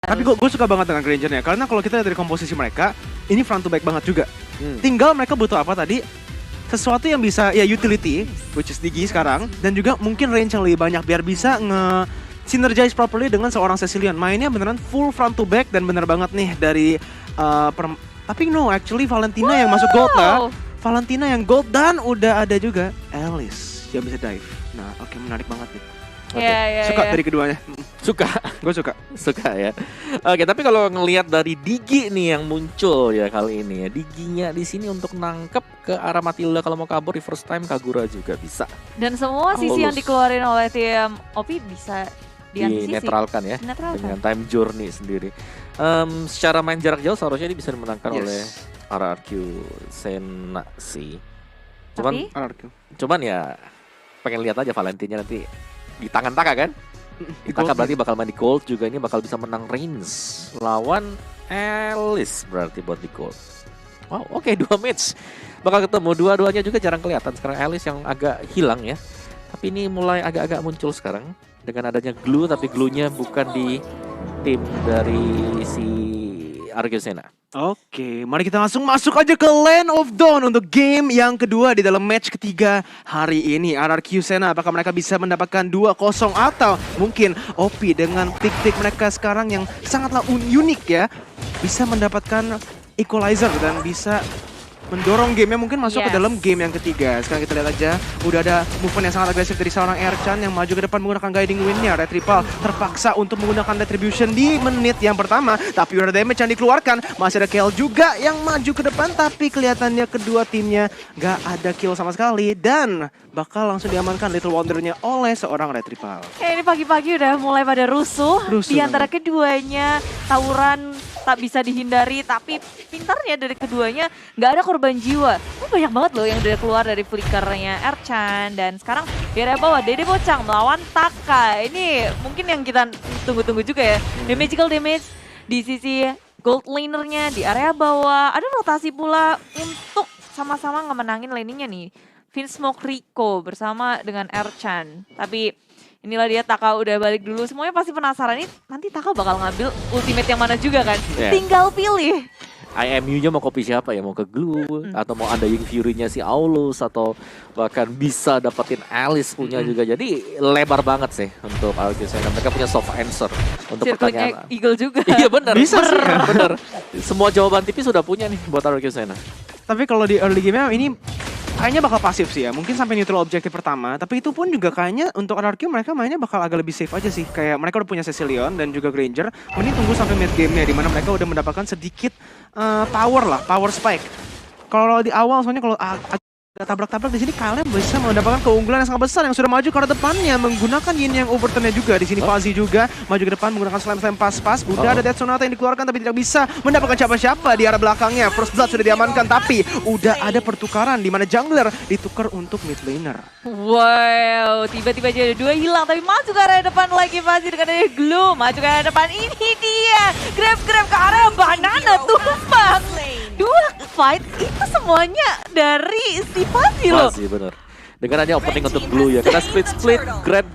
Tapi gue suka banget dengan Granger-nya, karena kalau kita lihat dari komposisi mereka, ini front to back banget juga. Tinggal mereka butuh apa tadi? Sesuatu yang bisa, ya utility, which is Digi sekarang, dan juga mungkin range yang lebih banyak, biar bisa synergize properly dengan seorang Cecilion. Mainnya beneran full front to back, dan bener banget nih dari... tapi no, actually Valentina yang masuk gold lah. Valentina yang gold, dan udah ada juga Alice yang bisa dive. Nah, oke, menarik banget nih. Suka dari keduanya. Suka. Gue suka. Suka ya. Oke, tapi kalau ngelihat dari Digi nih yang muncul ya kali ini ya. Diginya di sini untuk nangkep ke arah Matilda kalau mau kabur di first time Kagura juga bisa. Dan semua sisi yang dikeluarin oleh tim OP bisa dinetralkan ya. Dengan time journey sendiri. Secara main jarak jauh seharusnya ini bisa dimenangkan oleh RRQ Sena sih. Cuman ya pengen lihat aja Valentinnya nanti di tangan Taka kan? Di Taka berarti bakal main di gold juga, ini bakal bisa menang range lawan Alice berarti buat di gold. Wow, oke, 2 match bakal ketemu, dua-duanya juga jarang kelihatan sekarang. Alice yang agak hilang ya, tapi ini mulai agak-agak muncul sekarang dengan adanya glue, tapi glue-nya bukan di tim dari si RRQ Sena. Oke, mari kita langsung masuk aja ke Land of Dawn untuk game yang kedua di dalam match ketiga hari ini. RRQ Sena, apakah mereka bisa mendapatkan 2-0 atau mungkin OP dengan pick-pick mereka sekarang yang sangatlah unik ya, bisa mendapatkan equalizer dan bisa mendorong gamenya mungkin masuk ke dalam game yang ketiga. Sekarang kita lihat aja, udah ada movement yang sangat agresif dari seorang Ercan yang maju ke depan menggunakan guiding wind-nya. Red Triple terpaksa untuk menggunakan retribution di menit yang pertama, tapi udah ada damage yang dikeluarkan. Masih ada Kel juga yang maju ke depan, tapi kelihatannya kedua timnya gak ada kill sama sekali dan bakal langsung diamankan Little Wonder-nya oleh seorang Red Triple. Ini pagi-pagi udah mulai pada rusuh di antara keduanya, tawuran tak bisa dihindari, tapi pintarnya dari keduanya nggak ada korban jiwa. Ini banyak banget loh yang udah keluar dari flickernya Ercan, dan sekarang di area bawah Dede Bocang melawan Taka. Ini mungkin yang kita tunggu-tunggu juga ya. Magical damage di sisi gold lanernya di area bawah. Ada rotasi pula untuk sama-sama ngemenangin laningnya nih. Vinsmoke Rico bersama dengan Ercan. Tapi inilah dia, Taka udah balik dulu. Semuanya pasti penasaran nih, nanti Taka bakal ngambil ultimate yang mana juga kan. Tinggal pilih. IMU-nya mau copy siapa ya? Mau ke Glue atau mau Undying Fury-nya si Aulus, atau bahkan bisa dapetin Alice punya juga. Jadi lebar banget sih untuk RRQ Sena. Mereka punya soft answer untuk pertanyaan. Eagle juga. Iya benar. Bisa sih. Benar. Semua jawaban tipis sudah punya nih buat RRQ Sena. Tapi kalau di early game ini kayaknya bakal pasif sih ya, mungkin sampai neutral objektif pertama, tapi itu pun juga kayaknya untuk RRQ mereka mainnya bakal agak lebih safe aja sih. Kayak mereka udah punya Cecilion dan juga Granger, mending tunggu sampai mid game-nya dimana mereka udah mendapatkan sedikit power spike. Kalau di awal soalnya kalau tabrak-tabrak di sini, kalian bisa mendapatkan keunggulan yang sangat besar yang sudah maju ke arah depannya menggunakan Yin yang overturn-nya juga. Di sini Fuzzy juga maju ke depan menggunakan slam pas-pas. Udah ada Death Sonata yang dikeluarkan tapi tidak bisa mendapatkan siapa-siapa di arah belakangnya. First Blood sudah diamankan tapi udah ada pertukaran di mana jungler ditukar untuk mid laner. Wow, tiba-tiba aja ada 2 hilang tapi maju ke arah depan lagi Fuzzy dengan ada Glue. Maju ke arah depan, ini dia. Grab ke arah banana tumpang. 2 fight itu semuanya dari si Fuzzy loh. Fuzzy bener. Dengan hanya opening untuk Glue ya. Karena split,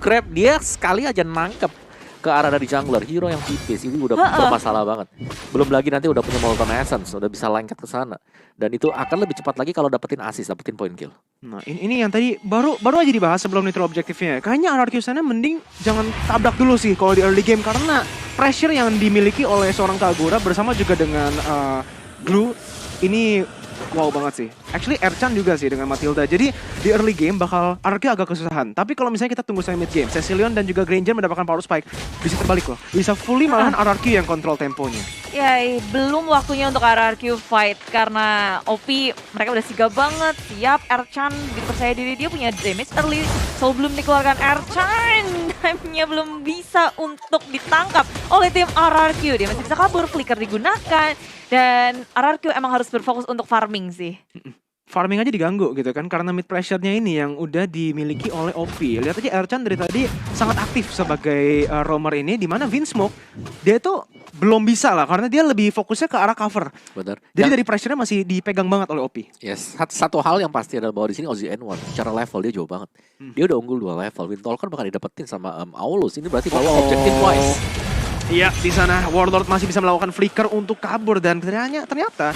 grab, dia sekali aja nangkep ke arah dari jungler. Hero yang tipis, ini udah bermasalah banget. Belum lagi nanti udah punya Molten Essence, udah bisa lengket ke sana. Dan itu akan lebih cepat lagi kalau dapetin assist, dapetin point kill. Nah ini yang tadi baru aja dibahas sebelum neutral objektifnya. Kayaknya RRQ sana mending jangan tabrak dulu sih kalau di early game, karena pressure yang dimiliki oleh seorang Kagura bersama juga dengan Glue ini wow banget sih. Actually Ercan juga sih dengan Matilda. Jadi di early game bakal RRQ agak kesusahan. Tapi kalau misalnya kita tunggu sampai mid game, Cecilion dan juga Granger mendapatkan power spike, bisa terbalik loh. Bisa fully malahan RRQ yang kontrol temponya. Ya, belum waktunya untuk RRQ fight karena OP mereka udah sigap banget. Siap, Ercan dipercaya diri, dia punya damage early. So belum dikeluarkan Ercan, time-nya belum bisa untuk ditangkap oleh tim RRQ. Dia masih bisa kabur, flicker digunakan. Dan RRQ emang harus berfokus untuk farming sih. Farming aja diganggu gitu kan, karena mid pressure-nya ini yang udah dimiliki oleh OP. Lihat aja Ercan dari tadi sangat aktif sebagai roamer ini, dimana Vinsmoke dia tuh belum bisa lah karena dia lebih fokusnya ke arah cover. Benar. Jadi dari pressure-nya masih dipegang banget oleh OP. Yes, satu hal yang pasti adalah bahwa di sini Ozzy N1 secara level dia jauh banget. Dia udah unggul 2 level. Windtalker bakal didapetin sama Aulus. Ini berarti kalau objective wise Iya, di sana Warlord masih bisa melakukan flicker untuk kabur dan ternyata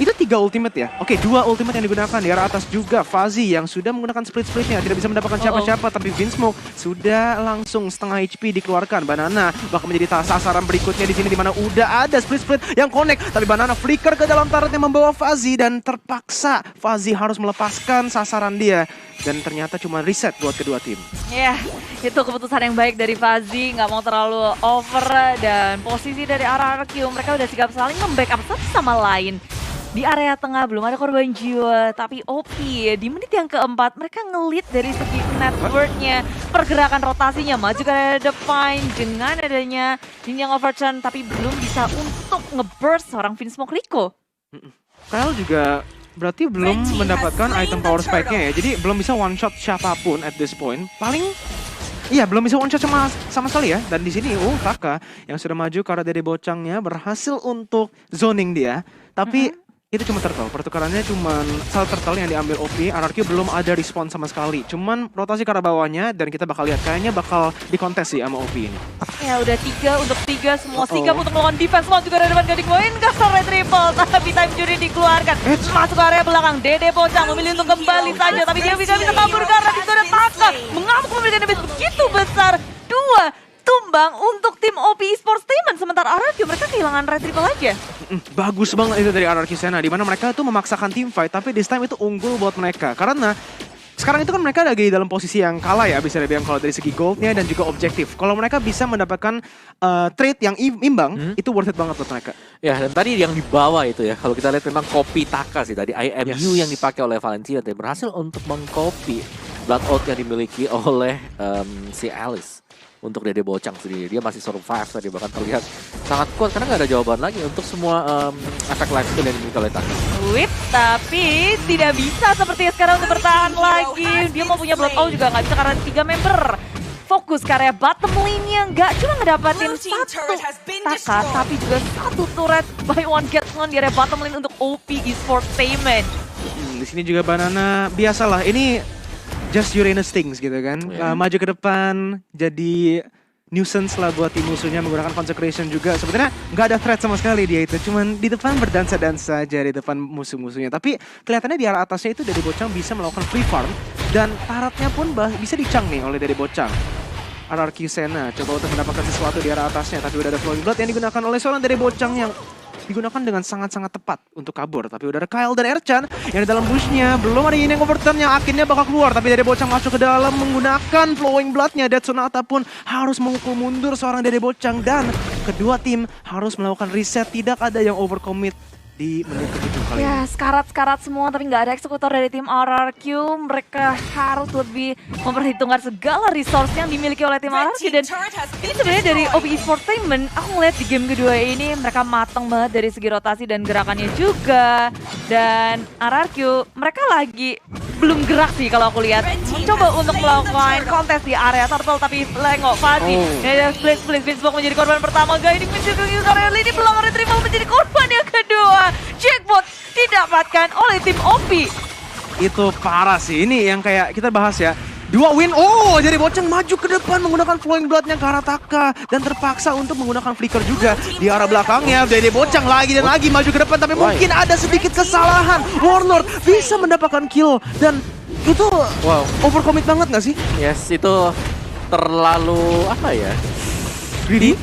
itu 3 ultimate ya. Oke, 2 ultimate yang digunakan di arah atas juga. Fuzzy yang sudah menggunakan split-splitnya tidak bisa mendapatkan siapa-siapa, tapi Vinsmoke sudah langsung setengah HP dikeluarkan. Banana bakal menjadi sasaran berikutnya di sini di mana udah ada split-split yang connect, tapi Banana flicker ke dalam turret yang membawa Fuzzy dan terpaksa Fuzzy harus melepaskan sasaran dia. Dan ternyata cuma reset buat kedua tim. Ya, itu keputusan yang baik dari Fuzzy, nggak mau terlalu over dan posisi dari RRQ mereka udah sigap saling membackup satu sama lain. Di area tengah belum ada korban jiwa, tapi OP di menit yang keempat mereka ngelit dari segi networknya, pergerakan rotasinya maju ke area depan dengan adanya Jinjang Overturn, tapi belum bisa untuk ngeburst seorang Vinsmoke Rico. Kyle juga berarti belum mendapatkan item power spike-nya ya, jadi belum bisa one shot siapapun at this point. Iya, belum bisa one shot sama sekali ya. Dan di sini Taka yang sudah maju karena dari bocangnya berhasil untuk zoning dia, tapi itu cuma turtle, pertukarannya cuma salah turtle yang diambil OP. RRQ belum ada respon sama sekali, cuman rotasi ke arah bawahnya dan kita bakal lihat kayaknya bakal dikontes sih sama OP ini. Ya udah 3 untuk 3, semua sigap untuk melawan defense. Lawan juga ada depan gading poin, kasar red triple, tapi time juri dikeluarkan. Masuk ke area belakang, Dede Bocang memilih untuk kembali saja, tapi dia bisa kabur karena itu ada Taka mengamuk memberikan damage begitu besar. 2 tumbang untuk tim OP Esports Statement, sementara RRQ mereka kehilangan red triple aja. Bagus banget itu dari RRQ Sena, di mana mereka tuh memaksakan team fight, tapi this time itu unggul buat mereka. Karena sekarang itu kan mereka lagi dalam posisi yang kalah ya, bisa dibilang kalau dari segi goldnya dan juga objektif. Kalau mereka bisa mendapatkan trade yang imbang, itu worth it banget buat mereka. Ya, dan tadi yang dibawa itu ya, kalau kita lihat memang copy Taka sih tadi, IMU yang dipakai oleh Valencia dan berhasil untuk mengcopy Blood Oath yang dimiliki oleh si Alice. Untuk Dede Bocang sendiri, dia masih survive tadi, bahkan terlihat sangat kuat karena nggak ada jawaban lagi untuk semua efek life steal yang dimiliki oleh Taka. Whip, tapi tidak bisa sepertinya sekarang untuk bertahan lagi. Dia mau punya Blood Oath juga nggak bisa karena 3 member. Fokus ke area bottom lane-nya, nggak cuma ngedapatin 1 Taka, tapi juga 1 turret buy one get one di area bottom lane untuk OP Esports Statement. Di sini juga Banana, biasalah ini just Uranus things gitu kan, maju ke depan jadi nuisance lah buat tim musuhnya, menggunakan consecration juga. Sebenarnya nggak ada threat sama sekali dia itu, cuman di depan berdansa-dansa aja di depan musuh-musuhnya. Tapi kelihatannya di arah atasnya itu Dede Bocang bisa melakukan free farm dan tarotnya pun bisa dicang nih oleh Dede Bocang. RRQ Sena coba untuk mendapatkan sesuatu di arah atasnya, tapi udah ada flowing blood yang digunakan oleh seorang Dede Bocang yang digunakan dengan sangat-sangat tepat untuk kabur. Tapi udah ada Kyle dan Ercan yang di dalam bushnya. Belum ada Yin yang overturn yang akhirnya bakal keluar. Tapi Dede Bocang masuk ke dalam menggunakan flowing bloodnya. Dead Sonata pun harus memukul mundur seorang Dede Bocang. Dan kedua tim harus melakukan reset. Tidak ada yang overcommit di menit ke-7 kali ya, ini. Sekarat-sekarat semua tapi nggak ada eksekutor dari tim RRQ. Mereka harus lebih memperhitungkan segala resource yang dimiliki oleh tim RRQ. Dan ini sebenarnya dari OP Esports Statement, aku ngeliat di game kedua ini mereka matang banget dari segi rotasi dan gerakannya juga. Dan RRQ mereka lagi belum gerak sih kalau aku lihat. Mencoba untuk melakukan kontes di area turtle tapi lengok Fuzzy. Split Vinsmoke menjadi korban pertama. Guiding menjadi area ini belum retrieval menjadi korban yang kedua. Jackpot didapatkan oleh tim OP. Itu parah sih, ini yang kayak kita bahas ya. 2 win, jadi Bocang maju ke depan menggunakan flowing bloodnya ke arah Taka. Dan terpaksa untuk menggunakan flicker juga di arah belakangnya. Dede Bocang lagi dan lagi maju ke depan, tapi mungkin ada sedikit kesalahan. Warlord bisa mendapatkan kill. Dan itu overcommit banget gak sih? Yes, itu terlalu apa ya? Greedy?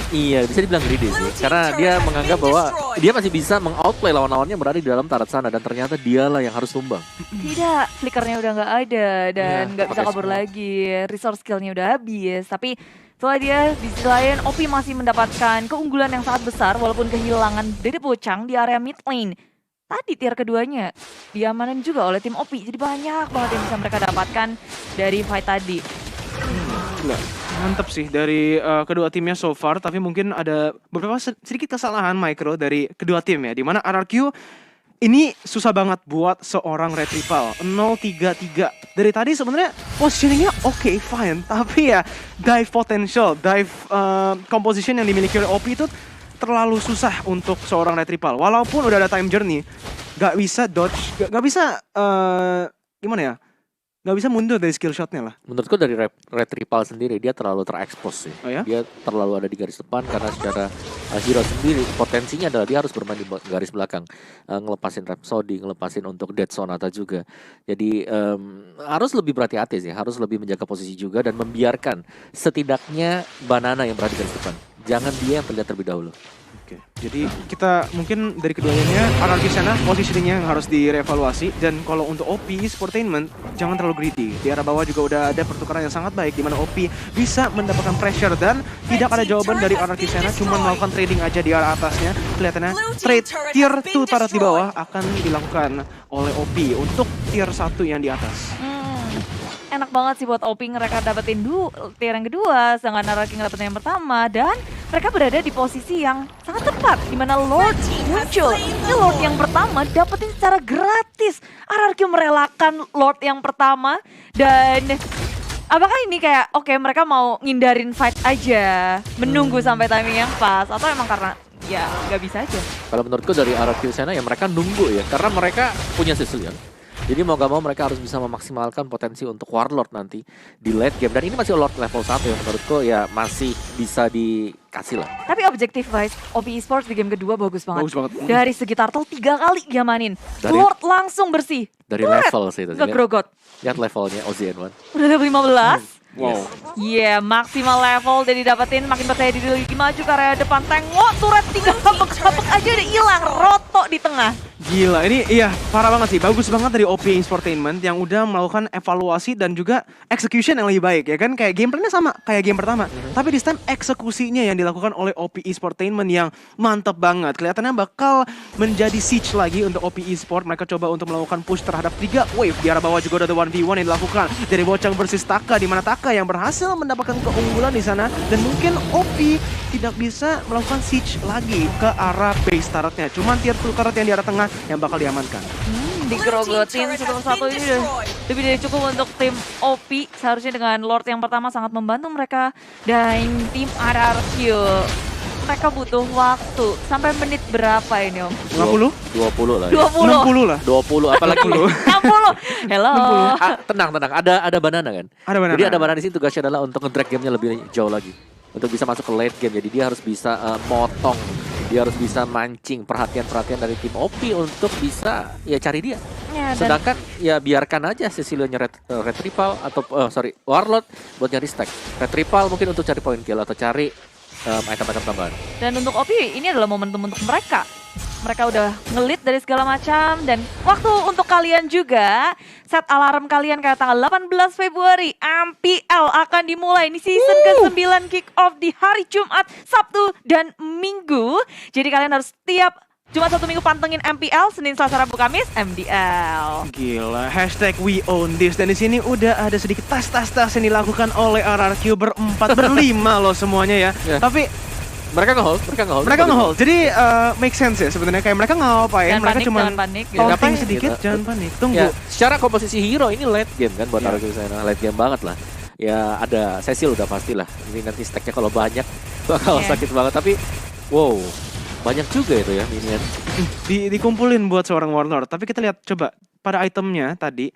Iya, bisa dibilang greedy sih. Karena dia menganggap bahwa dia masih bisa meng-outplay lawan-lawannya berada di dalam turret sana. Dan ternyata dialah yang harus tumbang. Tidak, flickernya udah nggak ada dan nggak bisa kabur lagi. Resource skillnya udah habis. Tapi setelah dia di sisi lain, OP masih mendapatkan keunggulan yang sangat besar walaupun kehilangan Dede Bocang di area mid lane. Tadi tier keduanya diamanin juga oleh tim OP. Jadi banyak banget yang bisa mereka dapatkan dari fight tadi. Mantap sih dari kedua timnya so far, tapi mungkin ada beberapa sedikit kesalahan micro dari kedua tim ya, dimana RRQ ini susah banget buat seorang retrieval 0-3-3. Dari tadi sebenarnya positioningnya oke, fine, tapi ya dive potential, dive composition yang dimiliki oleh OP itu terlalu susah untuk seorang retrieval. Walaupun udah ada time journey, gak bisa dodge, gak bisa gimana ya, nggak bisa mundur dari skill shotnya lah. Menurutku dari Red Ripple sendiri dia terlalu terekspos sih. Oh ya? Dia terlalu ada di garis depan karena secara hero sendiri potensinya adalah dia harus bermain di garis belakang, ngelepasin Rhapsody, ngelepasin untuk Dead Sonata juga. Jadi harus lebih berhati-hati sih, harus lebih menjaga posisi juga dan membiarkan setidaknya Banana yang berada di garis depan. Jangan dia yang terlihat terlebih dahulu. Oke, jadi kita mungkin dari keduanya RRQ sana posisinya yang harus direvaluasi, dan kalau untuk OP Sportainment jangan terlalu greedy. Di arah bawah juga udah ada pertukaran yang sangat baik di mana OP bisa mendapatkan pressure dan tidak ada jawaban dari RRQ sana, cuma melakukan trading aja di arah atasnya. Kelihatannya trade tier 2 tarat di bawah akan dilakukan oleh OP untuk tier 1 yang di atas. Enak banget sih buat OP mereka dapetin tier yang kedua, sedangkan RRQ dapetin yang pertama, dan mereka berada di posisi yang sangat tepat di mana Lord muncul. Ini Lord yang pertama dapetin secara gratis. RRQ merelakan Lord yang pertama, dan apakah ini kayak oke, mereka mau ngindarin fight aja, menunggu sampai timing yang pas, atau emang karena ya nggak bisa aja? Kalau menurutku dari RRQ sana ya mereka nunggu ya, karena mereka punya Sicilian. Jadi mau gak mau mereka harus bisa memaksimalkan potensi untuk Warlord nanti di late game. Dan ini masih Lord level 1 yang menurutku ya masih bisa dikasih lah. Tapi objektif wise, OP Esports di game kedua bagus banget. Bagus banget. Dari segi turtle 3 kali dia mainin. Lord langsung bersih. Dari level sih itu. Gak grogot. Lihat levelnya OZN1. Udah level 15. Wow. Yeah, maksimal level udah didapetin, makin percaya diri lagi, maju ke area depan. Tengok turret 3 hapek-hapek aja udah hilang, roto di tengah. Gila, ini iya parah banget sih. Bagus banget dari OP Sportainment yang udah melakukan evaluasi dan juga execution yang lebih baik ya kan. Kayak gameplaynya sama kayak game pertama, tapi this time eksekusinya yang dilakukan oleh OP Sportainment yang mantep banget. Kelihatannya bakal menjadi siege lagi untuk OP Esport. Mereka coba untuk melakukan push terhadap 3 wave. Di arah bawah juga ada 1v1 yang dilakukan dari Bocang versus Taka, di mana Taka yang berhasil mendapatkan keunggulan di sana, dan mungkin OP tidak bisa melakukan siege lagi ke arah base turretnya. Cuman tier 2 turret yang di arah tengah yang bakal diamankan. Digerogotin satu ini udah lebih dari cukup untuk tim OP. Seharusnya dengan Lord yang pertama sangat membantu mereka. Dan tim RRQ, mereka butuh waktu sampai menit berapa ini Om? 50? 20 lah ya. 20 lah. 20 apalagi 60. Hello. Tenang, ada Banana kan? Ada Banana. Jadi ada Banana di sini tugasnya adalah untuk nge-drag gamenya lebih jauh lagi. Untuk bisa masuk ke late game. Jadi dia harus bisa motong. Dia harus bisa mancing perhatian dari tim OP untuk bisa ya cari dia. Ya, sedangkan ya biarkan aja Sicilian Red Ripple atau Warlord buat nyari stack. Red Ripple mungkin untuk cari point kill atau cari item-item tambahan. Dan untuk OP ini adalah momentum untuk mereka. Mereka udah ngelit dari segala macam, dan waktu untuk kalian juga set alarm kalian kayak tanggal 18 Februari MPL akan dimulai. Ini season ke-9 kick off di hari Jumat, Sabtu, dan Minggu. Jadi kalian harus tiap Jumat Sabtu Minggu pantengin MPL, Senin Selasa Rabu Kamis MDL. Gila, hashtag we own this. Dan di sini udah ada sedikit tas yang dilakukan oleh RRQ berlima loh semuanya ya. Tapi mereka nge-hold. Jadi make sense ya sebenarnya, kayak mereka ngapain? Mereka cuma jangan panik. Taunting sedikit, jangan panik. Tunggu. Ya, secara komposisi hero ini late game kan buat RRQ sana, late game banget lah. Ya ada Cecil udah pastilah. Ini nanti stacknya kalau banyak bakal sakit banget. Tapi wow, banyak juga itu ya minion. Dikumpulin buat seorang Warlord. Tapi kita lihat coba pada itemnya tadi.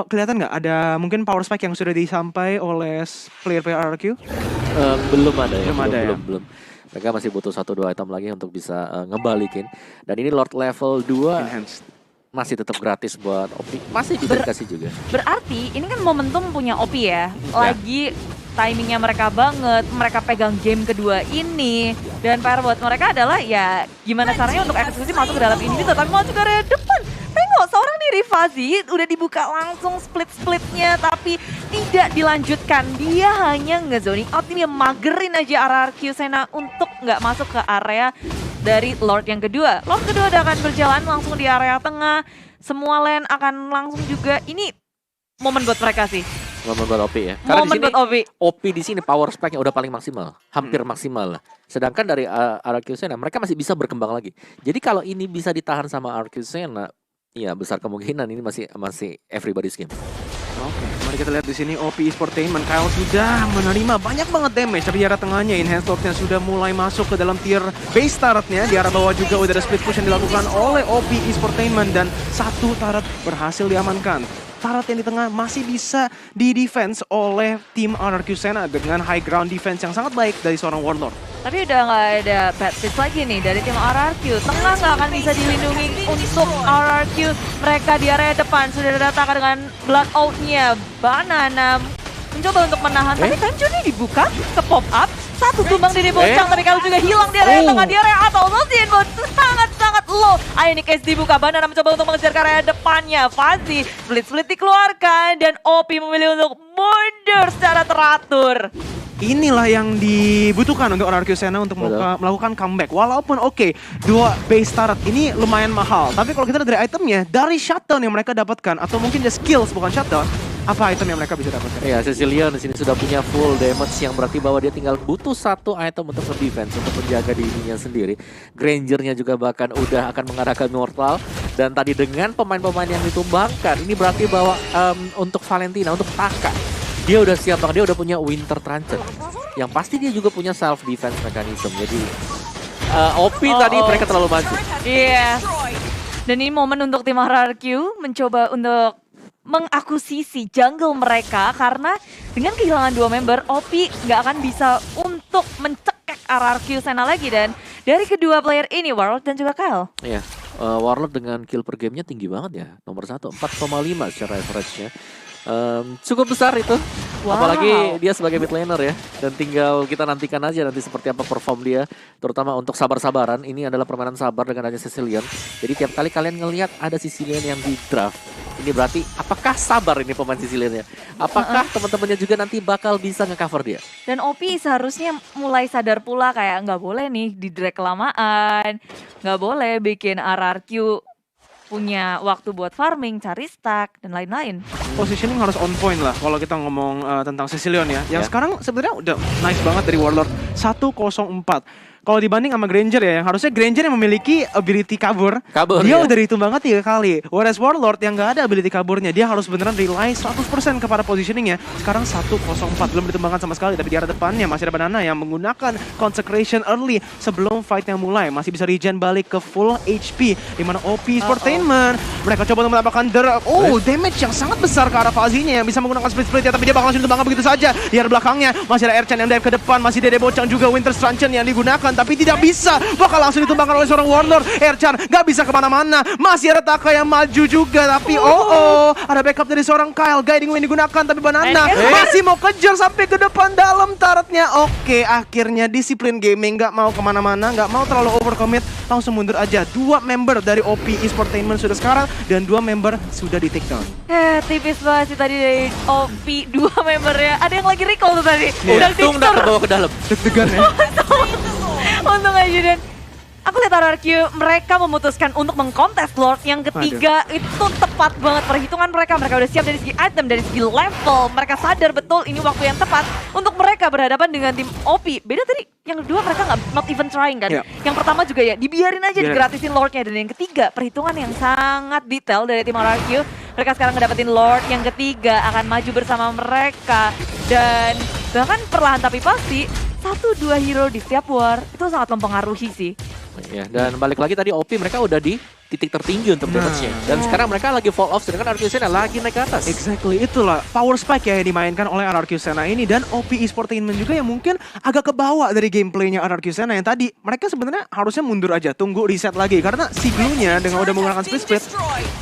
Kelihatan nggak ada mungkin power spike yang sudah disampai oleh player RRQ? Belum ada ya. Belum. Mereka masih butuh 1-2 item lagi untuk bisa ngebalikin. Dan ini Lord level 2 Enhanced. masih tetap gratis buat OP. Masih bisa dikasih juga. Berarti ini kan momentum punya OP ya. Lagi timingnya mereka banget. Mereka pegang game kedua ini. Dan PR buat mereka adalah ya gimana caranya untuk eksekusi masuk ke dalam ini. Tapi masuk ke area depan. Tengok seorang diri Fazi udah dibuka langsung split-splitnya, tapi tidak dilanjutkan. Dia hanya nge-zoning out, dia magerin aja RRQ Sena untuk nggak masuk ke area dari Lord yang kedua. Lord kedua udah akan berjalan langsung di area tengah. Semua lane akan langsung juga. Ini momen buat mereka sih. Momen buat OP ya. Karena momen buat OP. OP di sini power spike-nya udah paling maksimal, hampir maksimal lah. Sedangkan dari RRQ Sena mereka masih bisa berkembang lagi. Jadi kalau ini bisa ditahan sama RRQ Sena, iya besar kemungkinan ini masih everybody's game. Oke, mari kita lihat di sini OP Sportainment. Kyle sudah menerima banyak banget damage dari arah tengahnya. Enhanced Lordnya sudah mulai masuk ke dalam tier base turretnya. Di arah bawah juga udah ada split push yang dilakukan oleh OP Sportainment dan 1 turret berhasil diamankan. turret yang di tengah masih bisa di-defense oleh tim RRQ Senna dengan high ground defense yang sangat baik dari seorang Warlord. Tapi udah nggak ada bad pitch lagi nih dari tim RRQ. Tengah nggak akan bisa dilindungi untuk RRQ. Mereka di area depan sudah datang dengan blood out-nya. Banana mencoba untuk menahan, tapi Time Journey dibuka ke pop up. Satu tumbang dari Bocang, tapi kalau juga hilang di area tengah, di area atas. Losian sangat-sangat low. Ionic Ace dibuka, Banana mencoba untuk mengejar ke area depannya. Fuzzy, split dikeluarkan, dan OP memilih untuk mundur secara teratur. Inilah yang dibutuhkan untuk RRQ Senna untuk melakukan comeback. Walaupun dua base turret ini lumayan mahal. Tapi kalau kita lihat dari itemnya, dari shutdown yang mereka dapatkan, atau mungkin just skills bukan shutdown, apa item yang mereka bisa dapatkan? Ya, Sicilian di sini sudah punya full damage yang berarti bahwa dia tinggal butuh satu item untuk defense untuk menjaga dirinya sendiri. Grangernya juga bahkan udah akan mengarahkan Mortal, dan tadi dengan pemain-pemain yang ditumbangkan, ini berarti bahwa untuk Valentina, untuk Taka, dia udah siap banget, dia udah punya Winter Trancher. Yang pasti dia juga punya self defense mechanism. Jadi OP tadi mereka terlalu maju. Iya. Dan ini momen untuk tim RRQ mencoba untuk mengakuisisi jungle mereka, karena dengan kehilangan dua member, OP nggak akan bisa untuk mencekek RRQ Senna lagi. Dan dari kedua player ini, Warlord dan juga Kyle. Iya, Warlord dengan kill per gamenya tinggi banget ya, nomor 1, 4,5 secara average-nya. Cukup besar itu, apalagi dia sebagai mid laner ya, dan tinggal kita nantikan aja nanti seperti apa perform dia, terutama untuk sabar-sabaran. Ini adalah permainan sabar dengan adanya Sicilian, jadi tiap kali kalian ngelihat ada Sicilian yang di draft, ini berarti apakah sabar ini pemain Siciliannya, apakah teman-temannya juga nanti bakal bisa nge-cover dia. Dan OP seharusnya mulai sadar pula kayak nggak boleh nih di drag kelamaan, nggak boleh bikin RRQ punya waktu buat farming, cari stack, dan lain-lain. Positioning harus on point lah kalau kita ngomong tentang Sicilian ya. Yang sekarang sebenarnya udah nice banget dari Warlord. 104. Kalau dibanding sama Granger ya, yang harusnya Granger yang memiliki ability kabur dia udah ditumbangkan 3 kali. Whereas Warlord yang gak ada ability kaburnya, dia harus beneran rely 100% kepada positioningnya. Sekarang 104, belum ditumbangkan sama sekali. Tapi di arah depannya masih ada Banana yang menggunakan Consecration early sebelum fightnya mulai. Masih bisa regen balik ke full HP. Dimana OP Sportainment, mereka coba untuk mendapatkan damage yang sangat besar ke arah Fuzzy-nya yang bisa menggunakan split ya. Tapi dia bakal langsung ditumbangkan begitu saja. Di arah belakangnya masih ada Ercan yang dive ke depan. Masih Dede Bocang juga Winter Truncheon yang digunakan, tapi tidak bisa, bakal langsung ditumbangkan oleh seorang Warlord. Ercan gak bisa kemana-mana, masih ada Taka yang maju juga, tapi ada backup dari seorang Kyle. Guiding Wind digunakan, tapi Banana masih mau kejar sampai ke depan dalam turretnya. Oke, akhirnya disiplin gaming, gak mau kemana-mana, gak mau terlalu overcommit, langsung mundur aja. 2 member dari OP Esportainment sudah sekarang, dan 2 member sudah di take down. Tipis banget sih tadi dari OP, 2 membernya. Ada yang lagi recall tuh tadi. Untung udah kebawa ke dalam. Deg-degan ya. Untung aja, dan aku lihat RRQ mereka memutuskan untuk mengkontes Lord yang ketiga. Itu tepat banget perhitungan mereka. Mereka udah siap dari segi item, dari segi level. Mereka sadar betul ini waktu yang tepat untuk mereka berhadapan dengan tim OP. Beda tadi, yang kedua mereka not even trying kan. Yang pertama juga ya dibiarin aja digratisin Lordnya. Dan yang ketiga, perhitungan yang sangat detail dari tim RRQ. Mereka sekarang ngedapetin Lord yang ketiga, akan maju bersama mereka. Dan bahkan perlahan tapi pasti 1-2 hero di setiap war itu sangat mempengaruhi sih. Ya, dan balik lagi tadi OP mereka udah di titik tertinggi untuk damage-nya. Dan sekarang mereka lagi fall off, sedangkan RRQ Senna lagi naik ke atas. Exactly, itulah power spike ya yang dimainkan oleh RRQ Senna ini. Dan OP Esportainment juga yang mungkin agak kebawa dari gameplaynya RRQ Senna yang tadi. Mereka sebenarnya harusnya mundur aja, tunggu reset lagi. Karena si glue-nya dengan udah menggunakan split,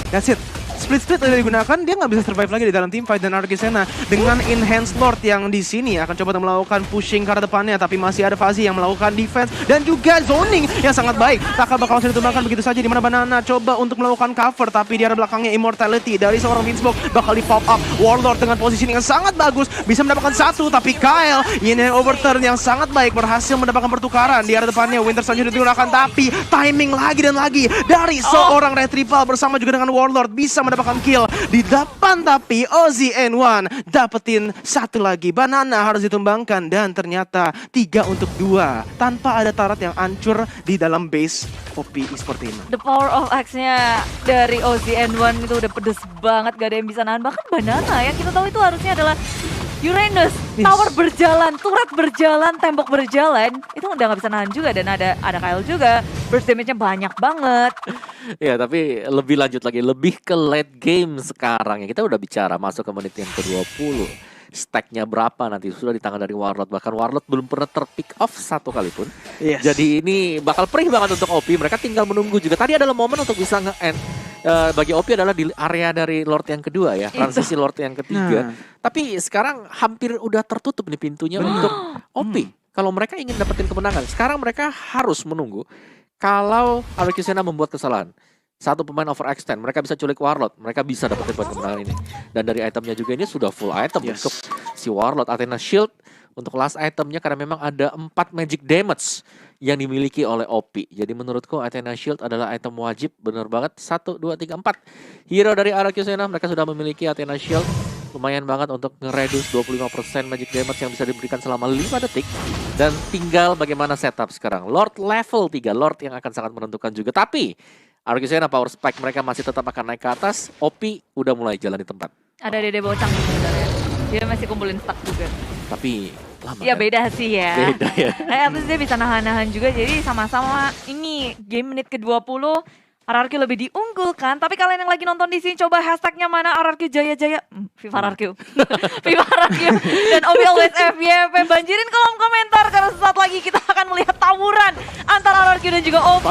that's it. Split udah digunakan, dia nggak bisa survive lagi di dalam team fight. Dan RRQ Senna dengan enhanced Lord yang di sini akan coba melakukan pushing ke arah depannya, tapi masih ada Fuzzy yang melakukan defense dan juga zoning yang sangat baik. Taka bakal langsung ditumbangkan begitu saja, di mana Banana coba untuk melakukan cover, tapi di arah belakangnya Immortality dari seorang Winsmoke bakal di pop up. Warlord dengan positioning yang sangat bagus bisa mendapatkan 1, tapi Kyle ini overturn yang sangat baik berhasil mendapatkan pertukaran. Di arah depannya Winter Truncheon digunakan, tapi timing lagi dan lagi dari seorang Retrieval bersama juga dengan Warlord bisa mendapatkan kill di depan, tapi OZN1 dapetin 1 lagi. Banana harus ditumbangkan, dan ternyata 3 untuk 2 tanpa ada turret yang hancur di dalam base OP Esportainment. The power of X-nya dari OZN1 itu udah pedes banget, gak ada yang bisa nahan. Bahkan Banana yang kita tahu itu harusnya adalah Uranus, tower berjalan, turret berjalan, tembok berjalan, itu udah nggak bisa nahan juga. Dan ada Kyle juga, burst damage-nya banyak banget. Ya tapi lebih lanjut lagi, lebih ke late game sekarang ya. Kita udah bicara masuk ke menit yang ke-20. Stacknya berapa nanti sudah di tangan dari Warlord. Bahkan Warlord belum pernah terpick off satu kali pun. Jadi ini bakal perih banget untuk OP. Mereka tinggal menunggu juga. Tadi adalah momen untuk bisa nge-end. Bagi OP adalah di area dari Lord yang kedua ya. Transisi Lord yang ketiga. Tapi sekarang hampir udah tertutup nih pintunya untuk OP. Kalau mereka ingin dapetin kemenangan, sekarang mereka harus menunggu. Kalau RRQ Senna membuat kesalahan, satu pemain overextend, mereka bisa culik Warlord, mereka bisa dapetin buat kemenangan ini. Dan dari itemnya juga ini sudah full item untuk si Warlord. Athena Shield untuk last itemnya karena memang ada 4 magic damage yang dimiliki oleh OP. Jadi menurutku Athena Shield adalah item wajib, bener banget. 1, 2, 3, 4 hero dari RRQ Senna, mereka sudah memiliki Athena Shield. Lumayan banget untuk nge-reduce 25% magic damage yang bisa diberikan selama 5 detik. Dan tinggal bagaimana setup sekarang. Lord level 3, Lord yang akan sangat menentukan juga. Tapi RRQ Senna power spike mereka masih tetap akan naik ke atas. OP udah mulai jalan di tempat. Ada Dede Bocang sebenarnya. Dia masih kumpulin stack juga. Tapi lama ya kan? Beda sih ya. Beda ya. Terus dia bisa nahan-nahan juga. Jadi sama-sama ini game menit ke-20. RRQ lebih diunggulkan. Tapi kalian yang lagi nonton di sini coba hashtagnya mana RRQ Jaya-Jaya. Viva RRQ. Viva RRQ. Dan OP Always FYP. Banjirin kolom komentar karena sesaat lagi kita akan melihat tawuran antara RRQ dan juga OP.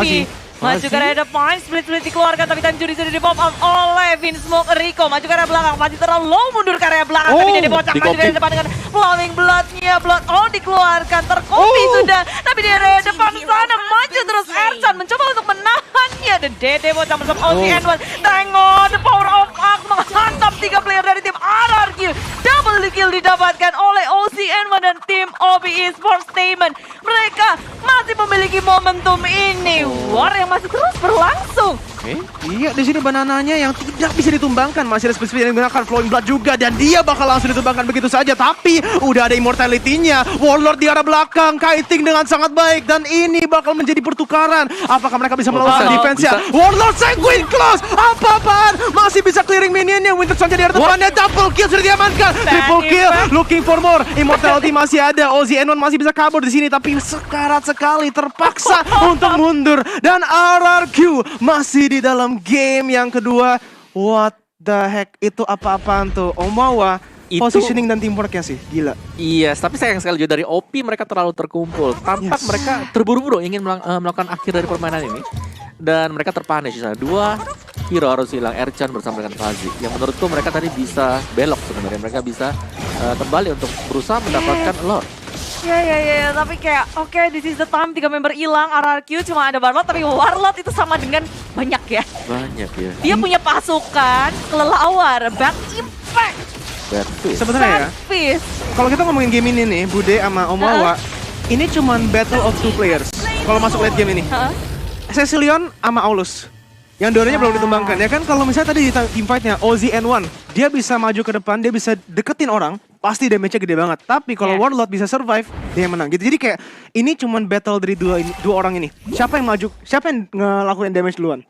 Maju ke area depan, split dikeluarkan tapi time juri sudah di pop up oleh Vinsmoke Rico. Maju ke area belakang, masih terlalu low mundur ke area belakang tapi dia dibocak maju dari depan dengan flowing bloodnya. Blood dikeluarkan, terkopi sudah. Tapi di area depan sana maju terus Ersan mencoba untuk menahannya. Dan Dede bocah bersama OCN1. Tengok the power of Ark menghantam 3 player dari tim RRQ. Double kill didapatkan oleh OCN1 dan tim OP Esports Statement. Mereka masih memiliki momentum ini. War yang masih terus berlangsung. Iya, di sini banananya yang tidak bisa ditumbangkan. Masih ada spesifikasi yang menggunakan flowing blood juga. Dan dia bakal langsung ditumbangkan begitu saja. Tapi udah ada immortality-nya. Warlord di arah belakang. Kiting dengan sangat baik. Dan ini bakal menjadi pertukaran. Apakah mereka bisa melawan defense-nya? Warlord Sanguine Close. Apa-apaan? Masih bisa clearing minionnya. Winter Sun jadi arah depannya. Double kill sudah diamankan. Triple kill. Looking for more. Immortality masih ada. OZN1 masih bisa kabur di sini. Tapi sekarat sekali. Terpaksa untuk mundur. Dan RRQ masih di dalam game yang kedua. What the heck, itu apa-apaan tuh? Omawa positioning dan teamworknya sih gila. Iya, tapi sayang sekali juga dari OP mereka terlalu terkumpul. Tampak mereka terburu-buru ingin melakukan akhir dari permainan ini. Dan mereka terpunish. 2 hero harus hilang, Ercan bersama dengan Fazi. Yang menurutku mereka tadi bisa belok sebenarnya. Mereka bisa kembali untuk berusaha mendapatkan Lord. Ya, tapi kayak oke, this is the time 3 member hilang, RRQ cuma ada Warlord, tapi Warlord itu sama dengan banyak ya. Banyak ya. Dia punya pasukan, kelelawar, Bad Impact. Sebenarnya ya, kalau kita ngomongin game ini nih, Bude sama Omawa, ini cuman battle of 2 players. Kalau masuk late game ini, Cecilion sama Aulus. Yang dua-duanya belum ditumbangkan, ya kan? Kalau misalnya tadi di team fight-nya OZN1, dia bisa maju ke depan, dia bisa deketin orang, pasti damage-nya gede banget. Tapi kalau Warlord bisa survive, dia yang menang gitu. Jadi kayak ini cuman battle dari dua orang ini. Siapa yang maju, siapa yang ngelakuin damage duluan?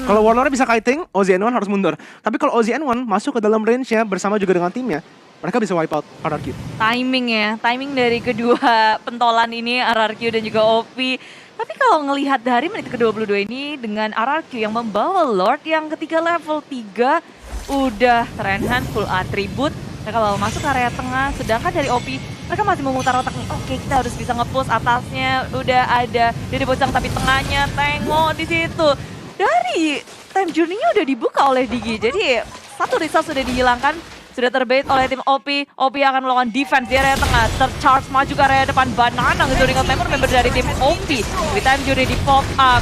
Kalau Warlord bisa kiting, OZN1 harus mundur. Tapi kalau OZN1 masuk ke dalam range-nya bersama juga dengan timnya, mereka bisa wipe out RRQ. Timing dari kedua pentolan ini, RRQ dan juga OP. Tapi kalau ngelihat dari menit ke-22 ini dengan RRQ yang membawa Lord yang ketiga level 3 udah terenhance full atribut. Mereka bakal masuk ke area tengah, sedangkan dari OP mereka masih memutar otak nih. Oke, kita harus bisa nge-push atasnya. Udah ada Dede Bocang tapi tengahnya tengok di situ. Dari time journey-nya udah dibuka oleh Digi. Jadi satu resource sudah dihilangkan. Sudah terbait oleh tim OP. OP akan melakukan defense di area tengah. Tercharge maju ke area depan. Banana ngejoring member dari tim OP. Di time journey di pop up.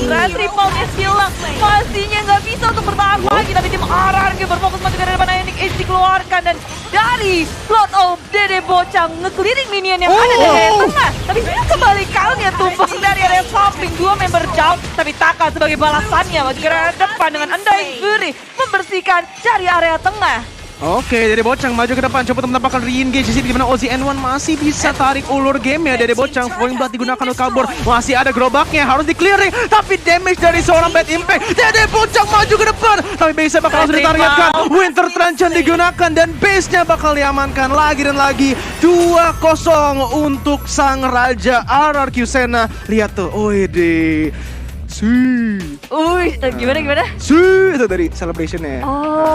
Red Triple-nya hilang. Pastinya nggak bisa untuk bertahan lagi. Tapi tim RRQ berfokus maju ke area depan. Enik Edge dikeluarkan. Dan dari Lord of Dede Bocang nge-clearing minion yang ada di area tengah. Tapi kebalikannya tumbang dari area shopping. 2 member down. Tapi Taka sebagai balasannya maju ke area depan dengan Undying Fury membersihkan dari area tengah. Oke, Dede Bocang maju ke depan, coba mendapatkan re-engage di sini di mana Ozzy N1 masih bisa tarik ulur game ya. Dede Bocang, Flowing Blood digunakan untuk kabur, masih ada gerobaknya, harus di-clearing, tapi damage dari seorang Bad Impact. Dede Bocang maju ke depan, tapi base-nya bakal langsung ditargetkan. Winter Truncheon digunakan dan base-nya bakal diamankan lagi dan lagi. 2-0 untuk sang Raja RRQ Sena. Lihat tuh, gimana? Gimana? Itu dari celebration-nya. Oh.